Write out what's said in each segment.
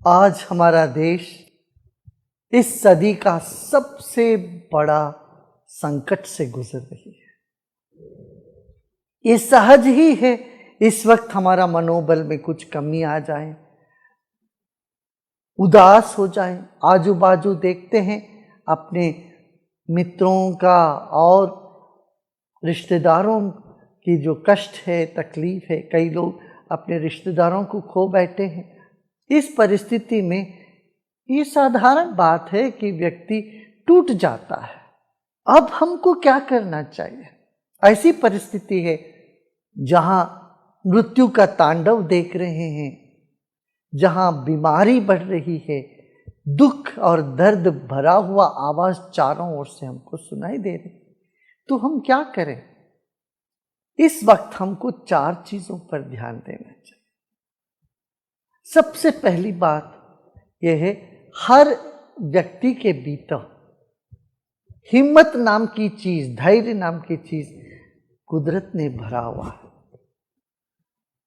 आज हमारा देश इस सदी का सबसे बड़ा संकट से गुजर रही है। ये सहज ही है, इस वक्त हमारा मनोबल में कुछ कमी आ जाए, उदास हो जाए। आजू बाजू देखते हैं अपने मित्रों का और रिश्तेदारों की जो कष्ट है, तकलीफ है, कई लोग अपने रिश्तेदारों को खो बैठे हैं। इस परिस्थिति में ये साधारण बात है कि व्यक्ति टूट जाता है। अब हमको क्या करना चाहिए? ऐसी परिस्थिति है जहां मृत्यु का तांडव देख रहे हैं, जहां बीमारी बढ़ रही है, दुख और दर्द भरा हुआ आवाज चारों ओर से हमको सुनाई दे रही। तो हम क्या करें? इस वक्त हमको 4 चीजों पर ध्यान देना चाहिए। सबसे पहली बात यह है, हर व्यक्ति के भीतर हिम्मत नाम की चीज, धैर्य नाम की चीज कुदरत ने भरा हुआ है,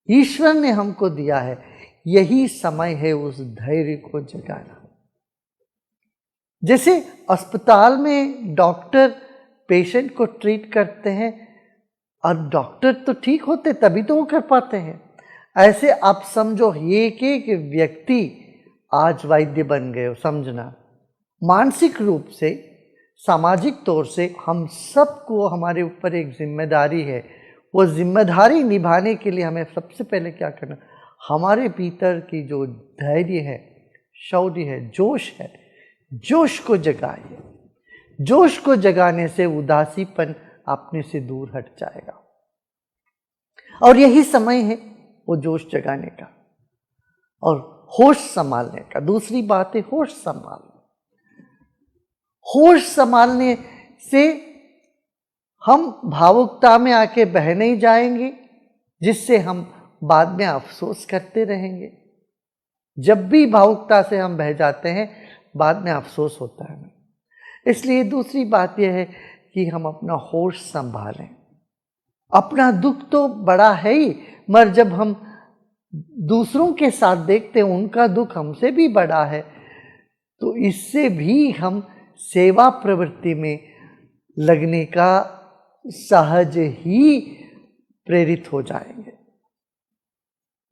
ईश्वर ने हमको दिया है। यही समय है उस धैर्य को जगाना। जैसे अस्पताल में डॉक्टर पेशेंट को ट्रीट करते हैं और डॉक्टर तो ठीक होते तभी तो वो कर पाते हैं, ऐसे आप समझो एक एक व्यक्ति आज वैद्य बन गए। समझना, मानसिक रूप से, सामाजिक तौर से हम सबको हमारे ऊपर एक जिम्मेदारी है। वो जिम्मेदारी निभाने के लिए हमें सबसे पहले क्या करना? हमारे भीतर की जो धैर्य है, शौर्य है, जोश है, जोश को जगाइए। जोश को जगाने से उदासीपन अपने से दूर हट जाएगा और यही समय है वो जोश जगाने का और होश संभालने का। दूसरी बात है होश संभालना। होश संभालने से हम भावुकता में आके बह नहीं जाएंगे, जिससे हम बाद में अफसोस करते रहेंगे। जब भी भावुकता से हम बह जाते हैं, बाद में अफसोस होता है। इसलिए दूसरी बात यह है कि हम अपना होश संभालें। अपना दुख तो बड़ा है ही, मगर जब हम दूसरों के साथ देखते हैं उनका दुख हमसे भी बड़ा है, तो इससे भी हम सेवा प्रवृत्ति में लगने का सहज ही प्रेरित हो जाएंगे।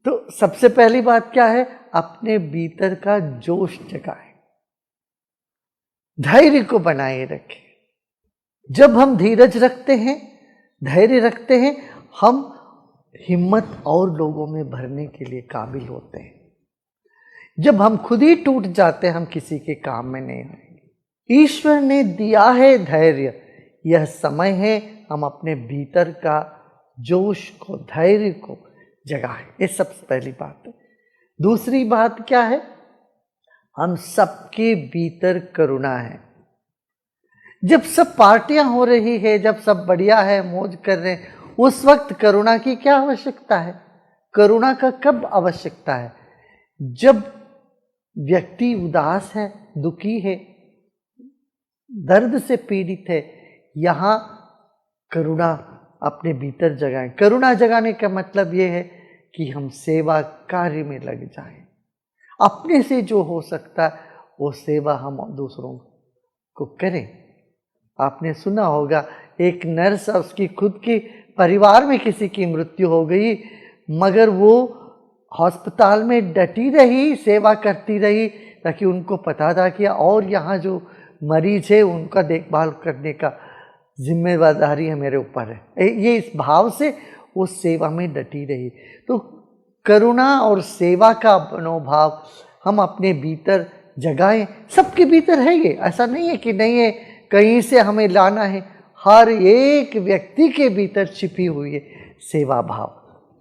तो सबसे पहली बात क्या है? अपने भीतर का जोश जगाएं, धैर्य को बनाए रखें। जब हम धीरज रखते हैं, धैर्य रखते हैं, हम हिम्मत और लोगों में भरने के लिए काबिल होते हैं। जब हम खुद ही टूट जाते हैं, हम किसी के काम में नहीं आएंगे। ईश्वर ने दिया है धैर्य, यह समय है हम अपने भीतर का जोश को, धैर्य को जगाएं। ये सबसे पहली बात है। दूसरी बात क्या है? हम सबके भीतर करुणा है। जब सब पार्टियां हो रही है, जब सब बढ़िया है, मौज कर रहे हैं, उस वक्त करुणा की क्या आवश्यकता है? करुणा का कब आवश्यकता है? जब व्यक्ति उदास है, दुखी है, दर्द से पीड़ित है, यहां करुणा अपने भीतर जगाएं। करुणा जगाने का मतलब यह है कि हम सेवा कार्य में लग जाएं। अपने से जो हो सकता है वो सेवा हम दूसरों को करें। आपने सुना होगा, एक नर्स, उसकी खुद के परिवार में किसी की मृत्यु हो गई, मगर वो अस्पताल में डटी रही, सेवा करती रही, ताकि उनको पता था कि और यहाँ जो मरीज है उनका देखभाल करने का जिम्मेदारी है मेरे ऊपर है। ये इस भाव से वो सेवा में डटी रही। तो करुणा और सेवा का मनोभाव हम अपने भीतर जगाएं। सबके भीतर है ये, ऐसा नहीं है कि नहीं है, कहीं से हमें लाना है। हर एक व्यक्ति के भीतर छिपी हुई है सेवा भाव।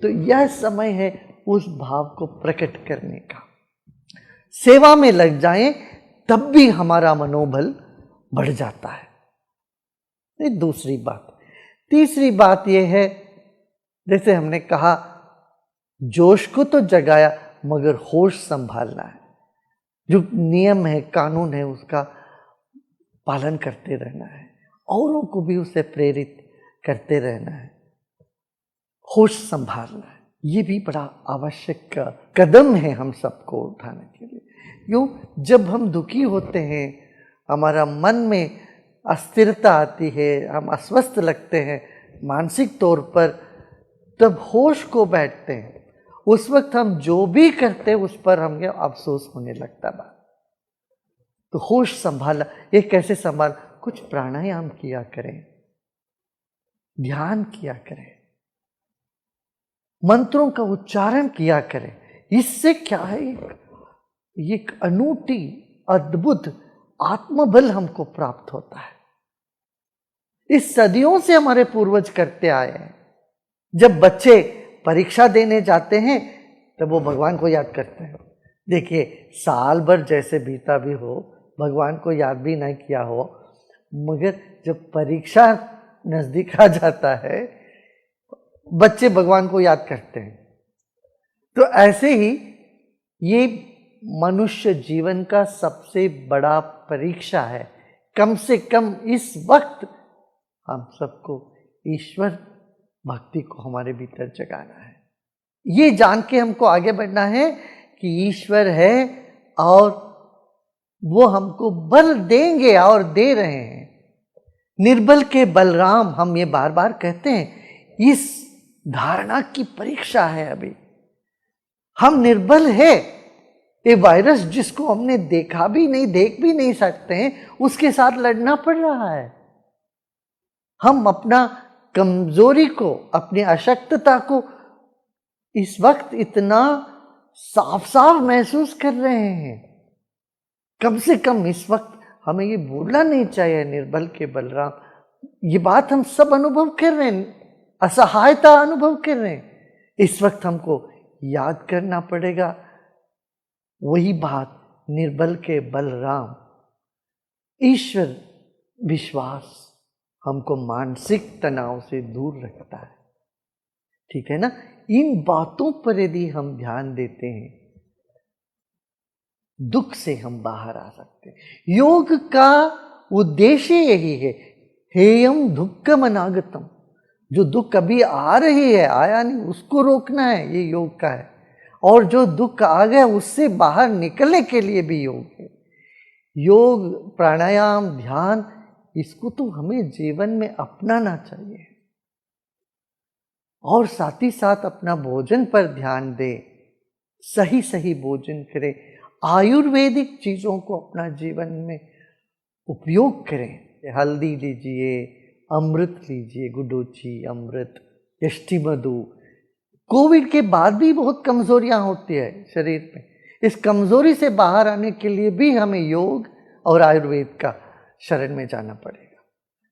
तो यह समय है उस भाव को प्रकट करने का। सेवा में लग जाएं, तब भी हमारा मनोबल बढ़ जाता है। ये दूसरी बात। तीसरी बात यह है, जैसे हमने कहा, जोश को तो जगाया, मगर होश संभालना है। जो नियम है, कानून है, उसका पालन करते रहना है, औरों को भी उसे प्रेरित करते रहना है, होश संभालना है। ये भी बड़ा आवश्यक कदम है हम सबको उठाने के लिए। क्यों? जब हम दुखी होते हैं, हमारा मन में अस्थिरता आती है, हम अस्वस्थ लगते हैं मानसिक तौर पर, तब होश को बैठते हैं। उस वक्त हम जो भी करते हैं उस पर हमें अफसोस होने लगता बात। तो होश संभाला, ये कैसे संभाल? कुछ प्राणायाम किया करें, ध्यान किया करें, मंत्रों का उच्चारण किया करें। इससे क्या है, एक अनूठी अद्भुत आत्मबल हमको प्राप्त होता है। इस सदियों से हमारे पूर्वज करते आए हैं। जब बच्चे परीक्षा देने जाते हैं तब वो भगवान को याद करते हैं। देखिए, साल भर जैसे बीता भी हो, भगवान को याद भी नहीं किया हो, मगर जब परीक्षा नजदीक आ जाता है बच्चे भगवान को याद करते हैं। तो ऐसे ही ये मनुष्य जीवन का सबसे बड़ा परीक्षा है। कम से कम इस वक्त हम सबको ईश्वर भक्ति को हमारे भीतर जगाना है। ये जान के हमको आगे बढ़ना है कि ईश्वर है और वो हमको बल देंगे और दे रहे हैं। निर्बल के बलराम, हम ये बार बार कहते हैं। इस धारणा की परीक्षा है अभी। हम निर्बल है। ये वायरस जिसको हमने देखा भी नहीं, देख भी नहीं सकते हैं, उसके साथ लड़ना पड़ रहा है। हम अपना कमजोरी को, अपनी अशक्तता को इस वक्त इतना साफ साफ महसूस कर रहे हैं। कम से कम इस वक्त हमें ये भूलना नहीं चाहिए, निर्बल के बलराम। ये बात हम सब अनुभव कर रहे हैं, असहायता अनुभव कर रहे हैं। इस वक्त हमको याद करना पड़ेगा वही बात, निर्बल के बलराम। ईश्वर विश्वास हमको मानसिक तनाव से दूर रखता है। ठीक है ना? इन बातों पर यदि हम ध्यान देते हैं, दुख से हम बाहर आ सकते हैं। योग का उद्देश्य यही है, हेयम दुक्खम अनागतम। जो दुख अभी आ रही है, आया नहीं, उसको रोकना है, ये योग का है। और जो दुख आ गया उससे बाहर निकलने के लिए भी योग है। योग, प्राणायाम, ध्यान, इसको तो हमें जीवन में अपनाना चाहिए। और साथ ही साथ अपना भोजन पर ध्यान दें, सही सही भोजन करें, आयुर्वेदिक चीज़ों को अपना जीवन में उपयोग करें। हल्दी लीजिए, अमृत लीजिए, गुडुचि अमृत, यष्टि मधु। कोविड के बाद भी बहुत कमजोरियां होती है शरीर में। इस कमजोरी से बाहर आने के लिए भी हमें योग और आयुर्वेद का शरण में जाना पड़ेगा।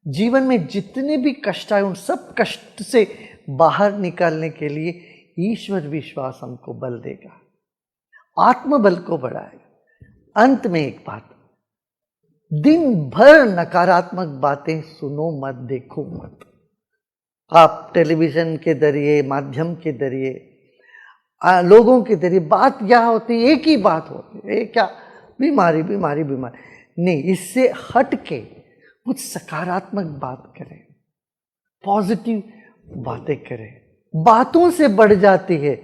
जीवन में जितने भी कष्ट आए उन सब कष्ट से बाहर निकालने के लिए ईश्वर विश्वास हमको बल देगा, आत्मबल को बढ़ाएगा। अंत में एक बात, दिन भर नकारात्मक बातें सुनो मत, देखो मत। आप टेलीविजन के जरिए, माध्यम के जरिए, लोगों के जरिए बात क्या होती है, एक ही बात होती है, क्या बीमारी बीमारी बीमारी। नहीं, इससे हट के कुछ सकारात्मक बात करें, पॉजिटिव बातें करें। बातों से बढ़ जाती है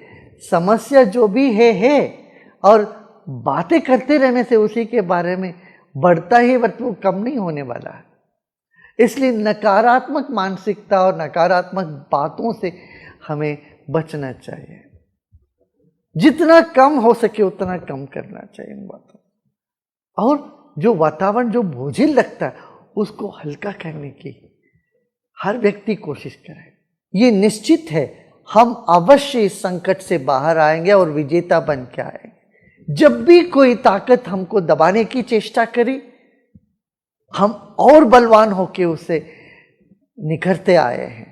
समस्या, जो भी है। और बातें करते रहने से उसी के बारे में बढ़ता ही, बट वो कम नहीं होने वाला है। इसलिए नकारात्मक मानसिकता और नकारात्मक बातों से हमें बचना चाहिए। जितना कम हो सके उतना कम करना चाहिए इन बातों। और जो वातावरण जो बोझिल लगता है उसको हल्का करने की हर व्यक्ति कोशिश करे। ये निश्चित है हम अवश्य इस संकट से बाहर आएंगे और विजेता बन के आएंगे। जब भी कोई ताकत हमको दबाने की चेष्टा करी, हम और बलवान होके उससे निखरते आए हैं।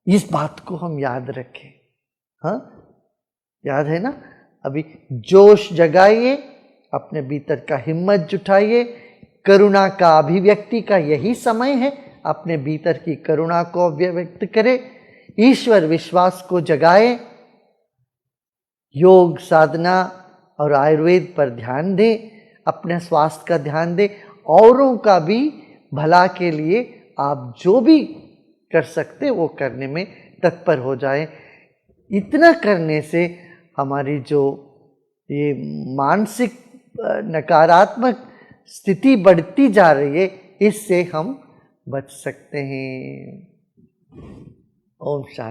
इस बात को हम याद रखें। हाँ, याद है ना? अभी जोश जगाइए, अपने भीतर का हिम्मत जुटाइए। करुणा का अभिव्यक्ति का यही समय है। अपने भीतर की करुणा को अभिव्यक्त करें, ईश्वर विश्वास को जगाए, योग साधना और आयुर्वेद पर ध्यान दें, अपने स्वास्थ्य का ध्यान दें, औरों का भी भला के लिए आप जो भी कर सकते वो करने में तत्पर हो जाएं। इतना करने से हमारी जो ये मानसिक नकारात्मक स्थिति बढ़ती जा रही है, इससे हम बच सकते हैं। ओम शांति।